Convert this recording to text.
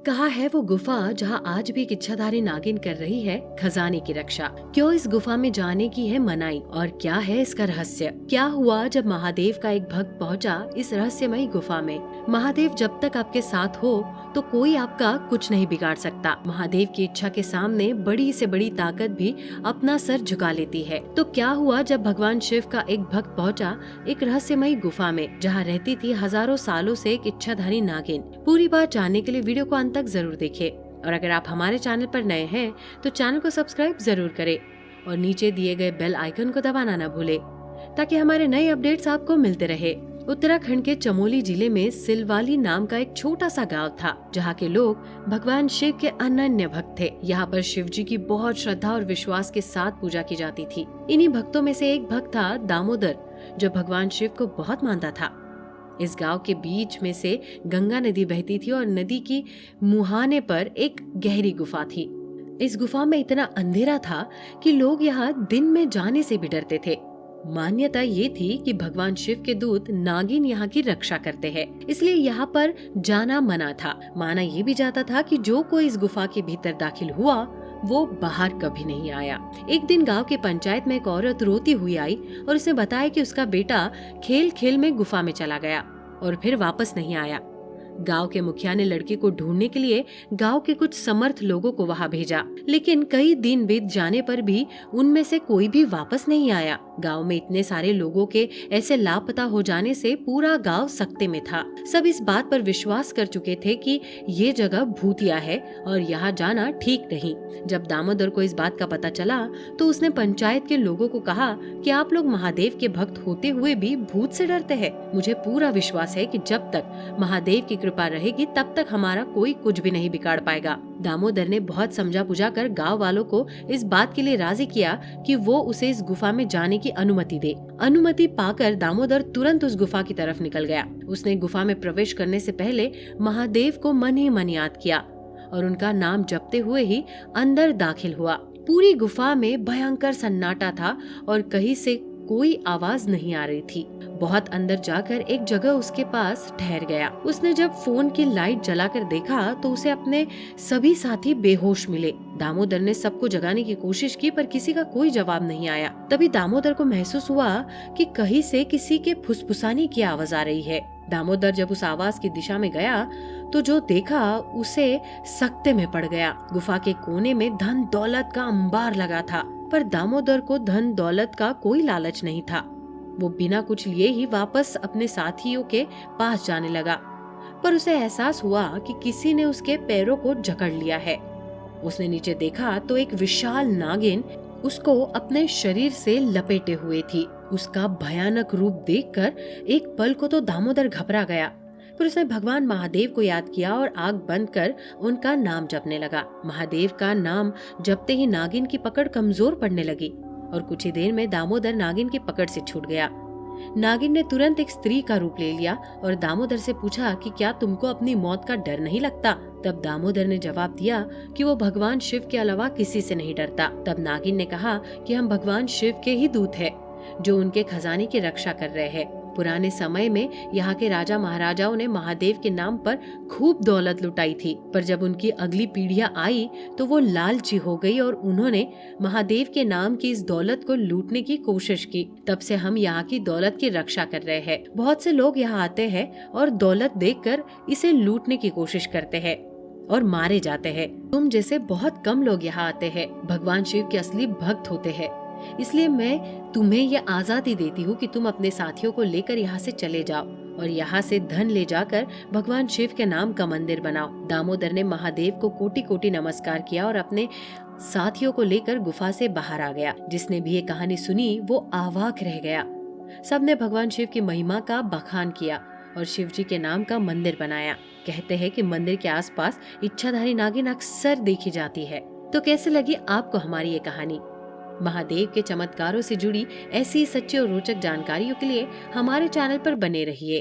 कहाँ है वो गुफा जहाँ आज भी एक इच्छाधारी नागिन कर रही है खजाने की रक्षा? क्यों इस गुफा में जाने की है मनाही और क्या है इसका रहस्य? क्या हुआ जब महादेव का एक भक्त पहुँचा इस रहस्यमयी गुफा में? महादेव जब तक आपके साथ हो तो कोई आपका कुछ नहीं बिगाड़ सकता। महादेव की इच्छा के सामने बड़ी से बड़ी ताकत भी अपना सर झुका लेती है। तो क्या हुआ जब भगवान शिव का एक भक्त पहुँचा एक रहस्यमयी गुफा में जहाँ रहती थी हजारों सालों से एक इच्छाधारी नागिन? पूरी बात जानने के लिए वीडियो को अंत तक जरूर देखें और अगर आप हमारे चैनल पर नए हैं तो चैनल को सब्सक्राइब जरूर करें और नीचे दिए गए बेल आइकन को दबाना न भूलें ताकि हमारे नए अपडेट्स आपको मिलते रहे। उत्तराखंड के चमोली जिले में सिलवाली नाम का एक छोटा सा गांव था जहां के लोग भगवान शिव के अनन्य भक्त थे। यहाँ पर शिव जी की बहुत श्रद्धा और विश्वास के साथ पूजा की जाती थी। इन्हीं भक्तों में से एक भक्त था दामोदर जो भगवान शिव को बहुत मानता था। इस गांव के बीच में से गंगा नदी बहती थी और नदी की मुहाने पर एक गहरी गुफा थी। इस गुफा में इतना अंधेरा था कि लोग यहाँ दिन में जाने से भी डरते थे। मान्यता ये थी कि भगवान शिव के दूत नागिन यहाँ की रक्षा करते हैं, इसलिए यहाँ पर जाना मना था। माना ये भी जाता था कि जो कोई इस गुफा के भीतर दाखिल हुआ वो बाहर कभी नहीं आया। एक दिन गांव के पंचायत में एक औरत रोती हुई आई और उसने बताया कि उसका बेटा खेल खेल में गुफा में चला गया और फिर वापस नहीं आया। गांव के मुखिया ने लड़के को ढूंढने के लिए गांव के कुछ समर्थ लोगों को वहां भेजा, लेकिन कई दिन बीत जाने पर भी उनमें से कोई भी वापस नहीं आया। गांव में इतने सारे लोगों के ऐसे लापता हो जाने से पूरा गांव सकते में था। सब इस बात पर विश्वास कर चुके थे कि ये जगह भूतिया है और यहाँ जाना ठीक नहीं। जब दामोदर को इस बात का पता चला तो उसने पंचायत के लोगों को कहा कि आप लोग महादेव के भक्त होते हुए भी भूत से डरते हैं। मुझे पूरा विश्वास है कि जब तक महादेव की कृपा रहेगी तब तक हमारा कोई कुछ भी नहीं बिगाड़ पाएगा। दामोदर ने बहुत समझा बुझा कर गाँव वालों को इस बात के लिए राजी किया कि वो उसे इस गुफा में जाने की अनुमति दे। अनुमति पाकर दामोदर तुरंत उस गुफा की तरफ निकल गया। उसने गुफा में प्रवेश करने से पहले महादेव को मन ही मन याद किया और उनका नाम जपते हुए ही अंदर दाखिल हुआ। पूरी गुफा में भयंकर सन्नाटा था और कहीं से कोई आवाज नहीं आ रही थी। बहुत अंदर जाकर एक जगह उसके पास ठहर गया। उसने जब फोन की लाइट जलाकर देखा तो उसे अपने सभी साथी बेहोश मिले। दामोदर ने सबको जगाने की कोशिश की पर किसी का कोई जवाब नहीं आया। तभी दामोदर को महसूस हुआ कि कहीं से किसी के फुसफुसाने की आवाज आ रही है। दामोदर जब उस आवाज की दिशा में गया तो जो देखा उसे सकते में पड़ गया। गुफा के कोने में धन दौलत का अंबार लगा था, पर दामोदर को धन दौलत का कोई लालच नहीं था। वो बिना कुछ लिए ही वापस अपने साथियों के पास जाने लगा, पर उसे एहसास हुआ कि किसी ने उसके पैरों को जकड़ लिया है। उसने नीचे देखा तो एक विशाल नागिन उसको अपने शरीर से लपेटे हुए थी। उसका भयानक रूप देखकर एक पल को तो दामोदर घबरा गया, पर उसने भगवान महादेव को याद किया और आंख बंद कर उनका नाम जपने लगा। महादेव का नाम जपते ही नागिन की पकड़ कमजोर पड़ने लगी और कुछ ही देर में दामोदर नागिन की पकड़ से छूट गया। नागिन ने तुरंत एक स्त्री का रूप ले लिया और दामोदर से पूछा कि क्या तुमको अपनी मौत का डर नहीं लगता? तब दामोदर ने जवाब दिया कि वो भगवान शिव के अलावा किसी से नहीं डरता। तब नागिन ने कहा कि हम भगवान शिव के ही दूत हैं जो उनके खजाने की रक्षा कर रहे हैं। पुराने समय में यहाँ के राजा महाराजाओं ने महादेव के नाम पर खूब दौलत लुटाई थी, पर जब उनकी अगली पीढ़ियां आई तो वो लालची हो गई और उन्होंने महादेव के नाम की इस दौलत को लूटने की कोशिश की। तब से हम यहाँ की दौलत की रक्षा कर रहे हैं। बहुत से लोग यहाँ आते हैं और दौलत देखकर इसे लूटने की कोशिश करते हैं और मारे जाते हैं। तुम जैसे बहुत कम लोग यहाँ आते हैं, भगवान शिव के असली भक्त होते हैं। इसलिए मैं तुम्हें ये आजादी देती हूँ कि तुम अपने साथियों को लेकर यहाँ से चले जाओ और यहाँ से धन ले जाकर भगवान शिव के नाम का मंदिर बनाओ। दामोदर ने महादेव को कोटि कोटि नमस्कार किया और अपने साथियों को लेकर गुफा से बाहर आ गया। जिसने भी ये कहानी सुनी वो अवाक रह गया। सबने भगवान शिव की महिमा का बखान किया और शिव जी के नाम का मंदिर बनाया। कहते हैं कि मंदिर के आसपास इच्छाधारी नागिन अक्सर देखी जाती है। तो कैसे लगी आपको हमारी ये कहानी? महादेव के चमत्कारों से जुड़ी ऐसी सच्ची और रोचक जानकारियों के लिए हमारे चैनल पर बने रहिए।